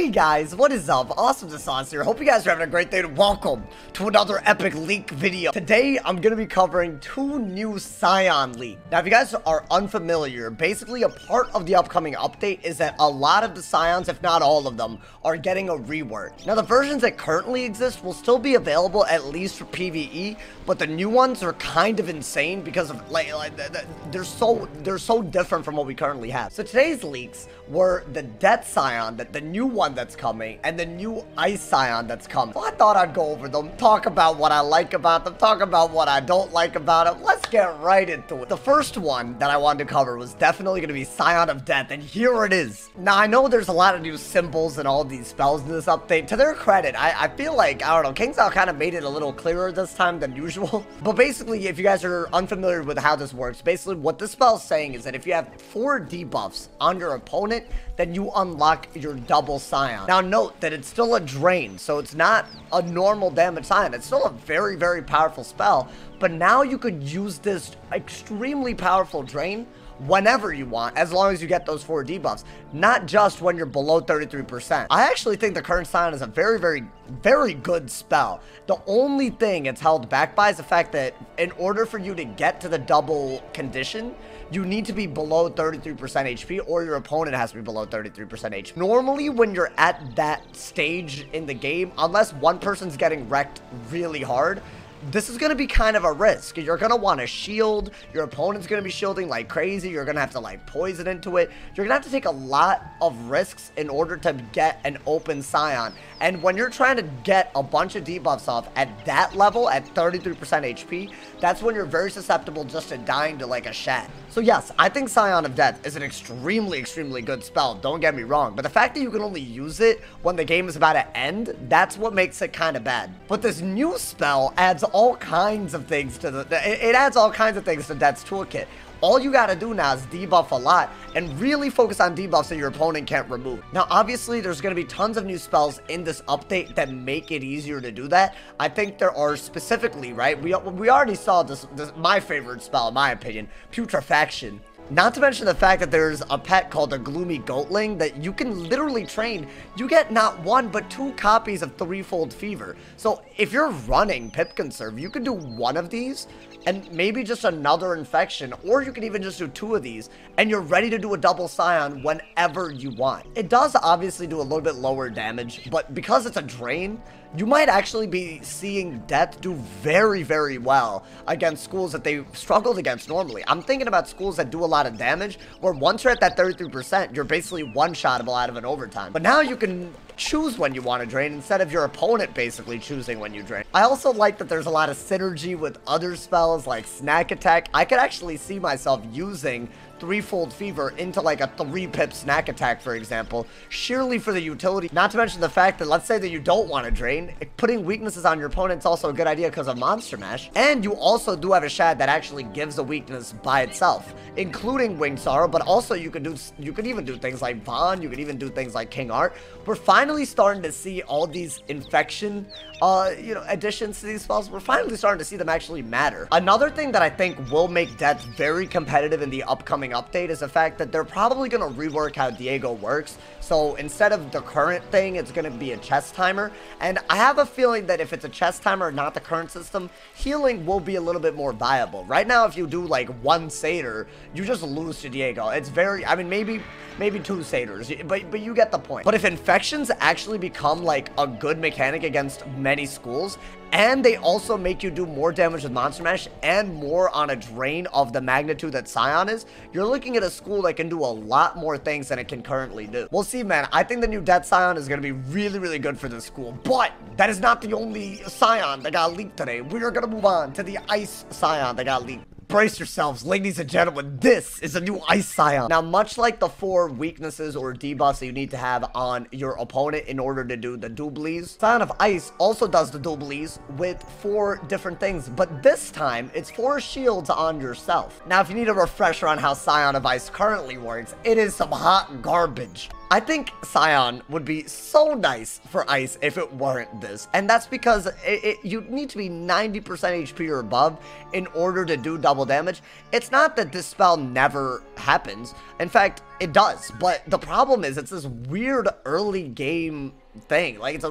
Hey guys, what is up? Awesome Sauce here. Hope you guys are having a great day and welcome to another epic leak video. Today, I'm going to be covering two new Scion leaks. Now, if you guys are unfamiliar, basically a part of the upcoming update is that a lot of the Scions, if not all of them, are getting a rework. Now, the versions that currently exist will still be available at least for PvE, but the new ones are kind of insane because of they're so different from what we currently have. So today's leaks were the Death Scion, the new one that's coming, and the new Ice Scion that's coming. So I thought I'd go over them, talk about what I like about them, talk about what I don't like about them. Let's get right into it. The first one that I wanted to cover was definitely going to be Scion of Death, and here it is. Now, I know there's a lot of new symbols and all these spells in this update. To their credit, I feel like, I don't know, KingsIsle kind of made it a little clearer this time than usual. But basically, if you guys are unfamiliar with how this works, basically what this spell is saying is that if you have 4 debuffs on your opponent, then you unlock your double Scion. Now note that it's still a drain, so it's not a normal damage Scion. It's still a very, very powerful spell, but now you could use this extremely powerful drain whenever you want, as long as you get those 4 debuffs, not just when you're below 33%. I actually think the current Scion is a very, very, very good spell. The only thing it's held back by is the fact that in order for you to get to the double condition, you need to be below 33% HP, or your opponent has to be below 33% HP. Normally, when you're at that stage in the game, unless one person's getting wrecked really hard, this is going to be kind of a risk. You're going to want to shield. Your opponent's going to be shielding like crazy. You're going to have to like poison into it. You're going to have to take a lot of risks in order to get an open Scion. And when you're trying to get a bunch of debuffs off at that level, at 33% HP, that's when you're very susceptible just to dying to like a shat. So yes, I think Scion of Death is an extremely, extremely good spell. Don't get me wrong. But the fact that you can only use it when the game is about to end, that's what makes it kind of bad. But this new spell adds all kinds of things to it adds all kinds of things to Death's toolkit. All you gotta do now is debuff a lot and really focus on debuffs that your opponent can't remove. Now, obviously, there's gonna be tons of new spells in this update that make it easier to do that. I think there are specifically, right? We already saw this my favorite spell, in my opinion, Putrefaction. Not to mention the fact that there's a pet called a Gloomy Goatling that you can literally train. You get not 1, but 2 copies of Threefold Fever. So if you're running Pip Conserve, you can do 1 of these and maybe just another infection, or you can even just do 2 of these, and you're ready to do a double Scion whenever you want. It does obviously do a little bit lower damage, but because it's a drain, you might actually be seeing Death do very, very well against schools that they struggled against normally. I'm thinking about schools that do a lot of damage, where once you're at that 33%, you're basically one-shottable out of an overtime. But now you can choose when you want to drain instead of your opponent basically choosing when you drain. I also like that there's a lot of synergy with other spells like Snack Attack. I could actually see myself using Threefold Fever into like a 3-pip Snack Attack, for example, sheerly for the utility. Not to mention the fact that, let's say that you don't want to drain, putting weaknesses on your opponent's also a good idea because of Monster Mash. And you also do have a Shad that actually gives a weakness by itself, including Winged Sorrow, but also you could even do things like Vaughn, you could even do things like King Art. We're finally starting to see all these infection additions to these spells. We're finally starting to see them actually matter. Another thing that I think will make Death very competitive in the upcoming update is the fact that they're probably going to rework how Diego works. So instead of the current thing, it's going to be a chest timer. And I have a feeling that if it's a chest timer, not the current system, healing will be a little bit more viable. Right now, if you do like 1 Satyr, you just lose to Diego. It's very, I mean, maybe 2 Satyrs, but you get the point. But if infections actually become like a good mechanic against many schools, and they also make you do more damage with Monster Mash and more on a drain of the magnitude that Scion is, you're looking at a school that can do a lot more things than it can currently do. We'll see, man. I think the new Death Scion is going to be really, really good for this school. But that is not the only Scion that got leaked today. We are going to move on to the Ice Scion that got leaked. Brace yourselves, ladies and gentlemen, this is a new Ice Scion. Now, much like the 4 weaknesses or debuffs that you need to have on your opponent in order to do the doublies, Scion of Ice also does the doublies with 4 different things, but this time, it's 4 shields on yourself. Now, if you need a refresher on how Scion of Ice currently works, it is some hot garbage. I think Scion would be so nice for Ice if it weren't this. And that's because you need to be 90% HP or above in order to do double damage. It's not that this spell never happens. In fact, It does, but the problem is it's this weird early game thing. Like,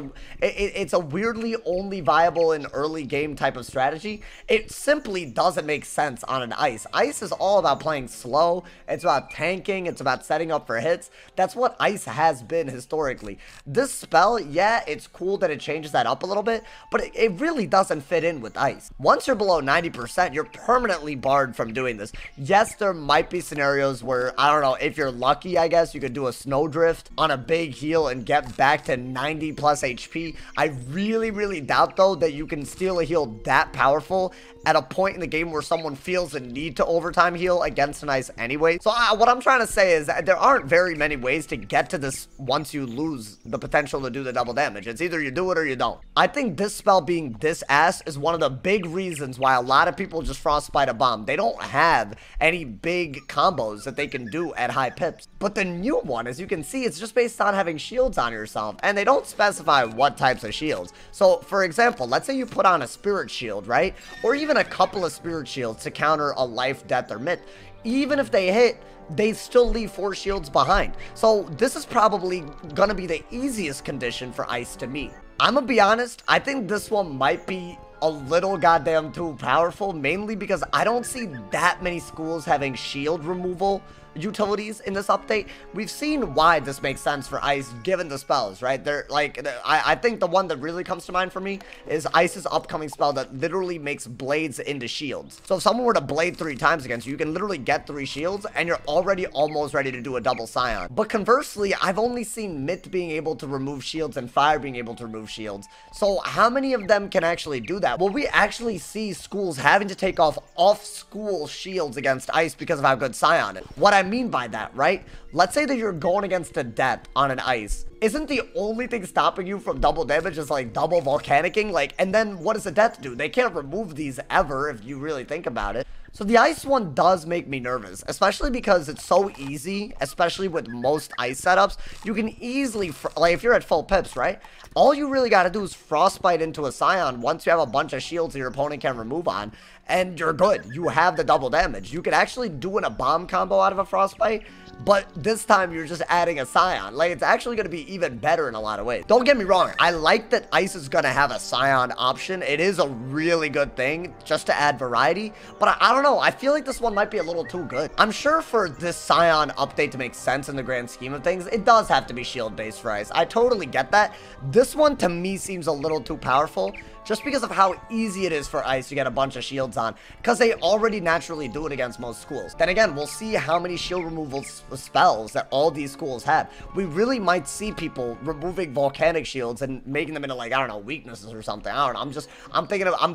it's a weirdly only viable in early game type of strategy. It simply doesn't make sense on an ice. Ice is all about playing slow. It's about tanking. It's about setting up for hits. That's what ice has been historically. This spell, yeah, it's cool that it changes that up a little bit, but it really doesn't fit in with ice. Once you're below 90%, you're permanently barred from doing this. Yes, there might be scenarios where, I don't know, if you're lucky, I guess, you could do a snowdrift on a big heal and get back to 90 plus HP. I really doubt, though, that you can steal a heal that powerful at a point in the game where someone feels a need to overtime heal against an ice anyway. So what I'm trying to say is that there aren't very many ways to get to this once you lose the potential to do the double damage. It's either you do it or you don't. I think this spell being this ass is one of the big reasons why a lot of people just frostbite a bomb. They don't have any big combos that they can do at high pips. But the new one, as you can see, it's just based on having shields on yourself, and they don't specify what types of shields. So, for example, let's say you put on a spirit shield, right? Or even a couple of spirit shields to counter a life, death, or myth. Even if they hit, they still leave 4 shields behind. So this is probably gonna be the easiest condition for ice to meet. I'm gonna be honest, I think this one might be a little goddamn too powerful, mainly because I don't see that many schools having shield removal utilities in this update. We've seen why this makes sense for ice given the spells, right? They're like, I think the one that really comes to mind for me is ice's upcoming spell that literally makes blades into shields. So if someone were to blade 3 times against you, you can literally get 3 shields and you're already almost ready to do a double scion. But conversely, I've only seen myth being able to remove shields and fire being able to remove shields. So how many of them can actually do that? Will we actually see schools having to take off school shields against ice because of how good scion is? What I mean by that, right? Let's say that you're going against a death on an ice. Isn't the only thing stopping you from double damage is like double volcanicking? Like, and then what does a death do? They can't remove these ever if you really think about it. So the ice one does make me nervous, especially because it's so easy, especially with most ice setups. You can easily, like if you're at full pips, right? All you really got to do is frostbite into a scion once you have a bunch of shields your opponent can remove on, and you're good. You have the double damage. You could actually do a bomb combo out of a frostbite, but this time you're just adding a scion. Like, it's actually going to be even better in a lot of ways. Don't get me wrong. I like that ice is going to have a scion option. It is a really good thing just to add variety, but I don't know. I feel like this one might be a little too good. I'm sure for this scion update to make sense in the grand scheme of things, it does have to be shield based for ice. I totally get that. This one to me seems a little too powerful, just because of how easy it is for ice to get a bunch of shields on, because they already naturally do it against most schools. Then again, we'll see how many shield removal spells that all these schools have. We really might see people removing volcanic shields and making them into, like, I don't know, weaknesses or something. I don't know. I'm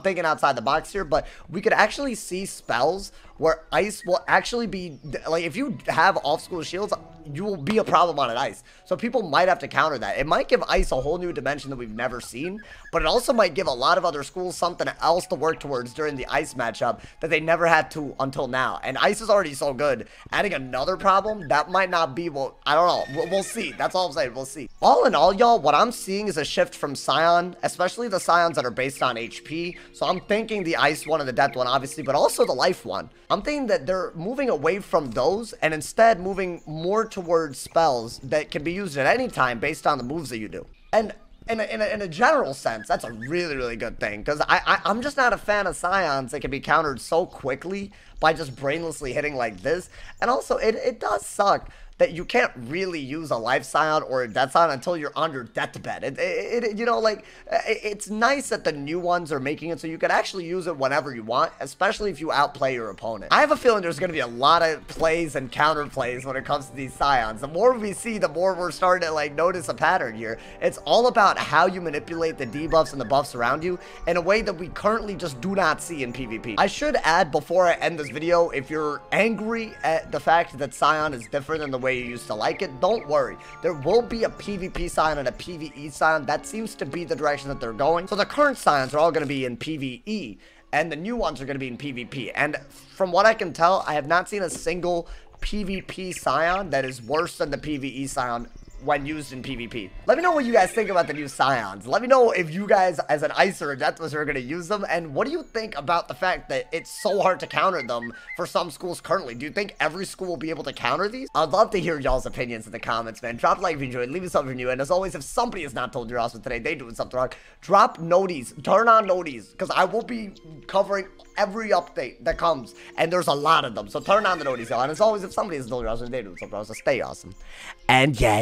thinking outside the box here, but we could actually see spells where ice will actually be, like, if you have off-school shields, you will be a problem on an ice. So people might have to counter that. It might give ice a whole new dimension that we've never seen, but it also might give a lot of other schools something else to work towards during the ice matchup that they never had to until now. And ice is already so good. Adding another problem, that might not be, well, I don't know. We'll see. That's all I'm saying. We'll see. All in all, y'all, what I'm seeing is a shift from scion, especially the scions that are based on HP. So I'm thinking the ice one and the death one, obviously, but also the life one. I'm thinking that they're moving away from those and instead moving more towards spells that can be used at any time based on the moves that you do. And in a general sense, that's a really good thing, because I'm just not a fan of scions that can be countered so quickly by just brainlessly hitting like this. And also, it does suck that you can't really use a life scion or a death scion until you're on your deathbed. You know, like, it's nice that the new ones are making it so you can actually use it whenever you want, especially if you outplay your opponent. I have a feeling there's going to be a lot of plays and counter plays when it comes to these scions. The more we see, the more we're starting to, like, notice a pattern here. It's all about how you manipulate the debuffs and the buffs around you in a way that we currently just do not see in PvP. I should add, before I end this video, if you're angry at the fact that scion is different than the way you used to like it, don't worry. There will be a PvP scion and a PvE scion. That seems to be the direction that they're going. So the current scions are all going to be in PvE, and the new ones are going to be in PvP. And from what I can tell, I have not seen a single PvP scion that is worse than the PvE scion when used in PvP. Let me know what you guys think about the new Scions. Let me know if you guys, as an Icer or Deathless, are going to use them, and what do you think about the fact that it's so hard to counter them for some schools currently? Do you think every school will be able to counter these? I'd love to hear y'all's opinions in the comments, man. Drop a like if you enjoyed, leave a sub if you're new, and as always, if somebody has not told you awesome today, they doing something wrong, drop noties, turn on noties, because I will be covering every update that comes, and there's a lot of them, so turn on the noties, y'all, and as always, if somebody has told you awesome, they doing something wrong, so stay awesome, and yeah.